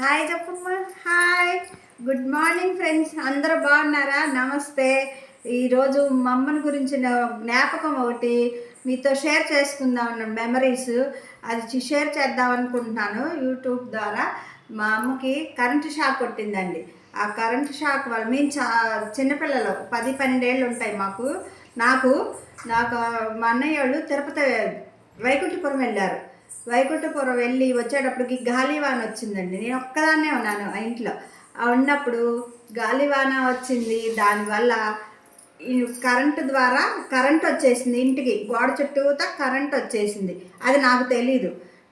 Hi చెప్పమ్మా. Hi, good morning friends. అందరూ బాగున్నారా? నమస్తే. ఈరోజు మా అమ్మని గురించిన జ్ఞాపకం ఒకటి మీతో షేర్ చేసుకుందాం, మెమరీస్. అది షేర్ చేద్దాం అనుకుంటున్నాను యూట్యూబ్ ద్వారా. మా అమ్మకి కరెంటు షాక్ కొట్టిందండి. ఆ కరెంటు షాక్ వల్ల మేము చిన్నపిల్లలు 10-12 ఏళ్ళు ఉంటాయి మాకు. నాకు నాకు మా అన్నయ్య వాళ్ళు తిరుపతి వైకుంఠపురం వెళ్ళారు. వైకుంఠపురం వెళ్ళి వచ్చేటప్పటికి గాలివాన వచ్చిందండి. నేను ఒక్కదాన్నే ఉన్నాను ఆ ఇంట్లో. ఉన్నప్పుడు గాలివాన వచ్చింది. దానివల్ల ఈ కరెంటు ద్వారా కరెంట్ వచ్చేసింది ఇంటికి. గోడ చుట్టూతా కరెంట్ వచ్చేసింది. అది నాకు తెలీదు.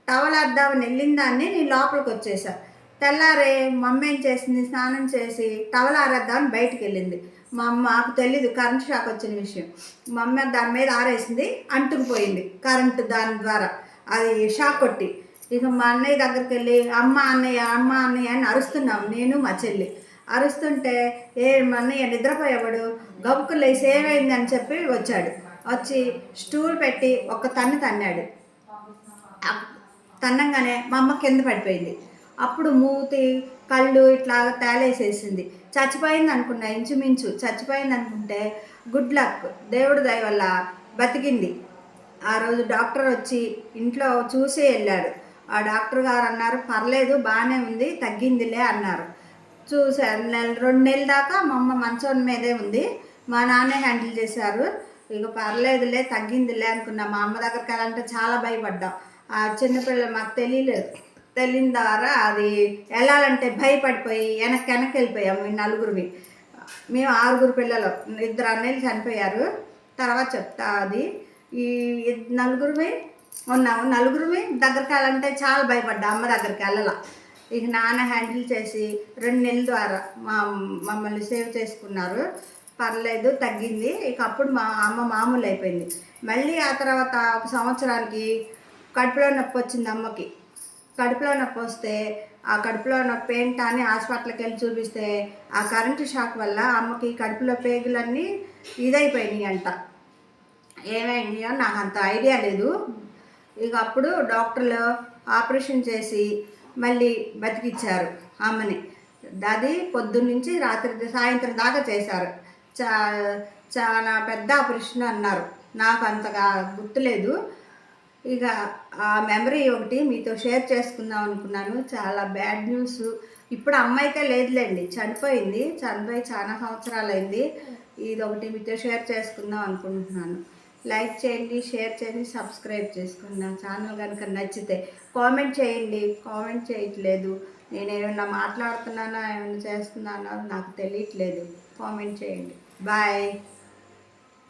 టవల్ వేద్దామని వెళ్ళిన దాన్ని నేను లోపలికి వచ్చేసాను. తెల్లారే మా అమ్మ ఏం చేసింది, స్నానం చేసి టవల్ ఆరేద్దామని బయటికి వెళ్ళింది. మా అమ్మ నాకు తెలీదు కరెంట్ షాక్ వచ్చిన విషయం. మా అమ్మ దాని మీద ఆరేసింది, అంటుకుపోయింది కరెంటు దాని ద్వారా. అది షాక్ కొట్టి ఇక మా అన్నయ్య దగ్గరికి వెళ్ళి అమ్మ అన్నయ్య అమ్మ అన్నయ్య అని అరుస్తున్నాం, నేను మా చెల్లి. అరుస్తుంటే మా అన్నయ్య నిద్రపోయేవాడు గబుక్కులు లేసి ఏమైంది అని చెప్పి వచ్చాడు. వచ్చి స్టూల్ పెట్టి ఒక తన్నాడు. తన్నంగానే మా అమ్మ కింద పడిపోయింది. అప్పుడు మూతి కళ్ళు ఇట్లా తేలేసేసింది. చచ్చిపోయింది అనుకున్నా, ఇంచుమించు చచ్చిపోయింది అనుకుంటే గుడ్ లక్, దేవుడి దయ వల్ల బతికింది. ఆ రోజు డాక్టర్ వచ్చి ఇంట్లో చూసి వెళ్ళాడు. ఆ డాక్టర్ గారు అన్నారు, పర్లేదు బాగానే ఉంది, తగ్గిందిలే అన్నారు. చూశారు. 2 నెలల దాకా మా అమ్మ మంచం మీదే ఉంది. మా నాన్నే హ్యాండిల్ చేశారు. ఇక పర్లేదులే, తగ్గిందిలే అనుకున్నా. మా అమ్మ దగ్గరికి వెళ్ళాలంటే చాలా భయపడ్డాం. ఆ చిన్నపిల్లలు మాకు తెలియని ద్వారా అది వెళ్ళాలంటే భయపడిపోయి వెనక్కి వెళ్ళిపోయాము. ఈ నలుగురివి, మేము 6 పిల్లలు. 2 అన్నయ్యలు చనిపోయారు, తర్వాత చెప్తా. అది ఈ నలుగురివి ఉన్నాము. నలుగురివి దగ్గరికి వెళ్ళాలంటే చాలా భయపడ్డా, అమ్మ దగ్గరికి వెళ్ళాల. ఇక నాన్న హ్యాండిల్ చేసి 2 నెలల ద్వారా మమ్మల్ని సేవ్ చేసుకున్నారు. పర్లేదు, తగ్గింది. ఇక అప్పుడు మా అమ్మ మామూలు అయిపోయింది. మళ్ళీ ఆ తర్వాత 1 సంవత్సరానికి కడుపులో నొప్పి వచ్చింది అమ్మకి. కడుపులో నొప్పి వస్తే ఆ కడుపులో నొప్పి ఏంటా అని హాస్పిటల్కి వెళ్ళి చూపిస్తే ఆ కరెంటు షాక్ వల్ల అమ్మకి కడుపులో పేగులన్నీ ఇదైపోయినాయి అంట. ఏమైనాయో నాకు అంత ఐడియా లేదు. ఇక అప్పుడు డాక్టర్లు ఆపరేషన్ చేసి మళ్ళీ బతికిచ్చారు అమ్మని. అది పొద్దున్నుంచి సాయంత్రం దాకా చేశారు. చాలా పెద్ద ఆపరేషన్ అన్నారు. నాకు అంతగా గుర్తులేదు. ఇక ఆ మెమరీ ఒకటి మీతో షేర్ చేసుకుందాం అనుకున్నాను. చాలా బ్యాడ్ న్యూస్. ఇప్పుడు అమ్మ అయితే లేదులేండి, చనిపోయి చాలా సంవత్సరాలు అయింది. ఇది ఒకటి మీతో షేర్ చేసుకుందాం అనుకుంటున్నాను. లైక్ చేయండి, షేర్ చేయండి, సబ్స్క్రైబ్ చేసుకోండి. నా ఛానల్ కనుక నచ్చితే కామెంట్ చేయండి. కామెంట్ చేయట్లేదు. నేను ఏమన్నా మాట్లాడుతున్నానో ఏమైనా చేస్తున్నానో నాకు తెలియట్లేదు. కామెంట్ చేయండి. బాయ్.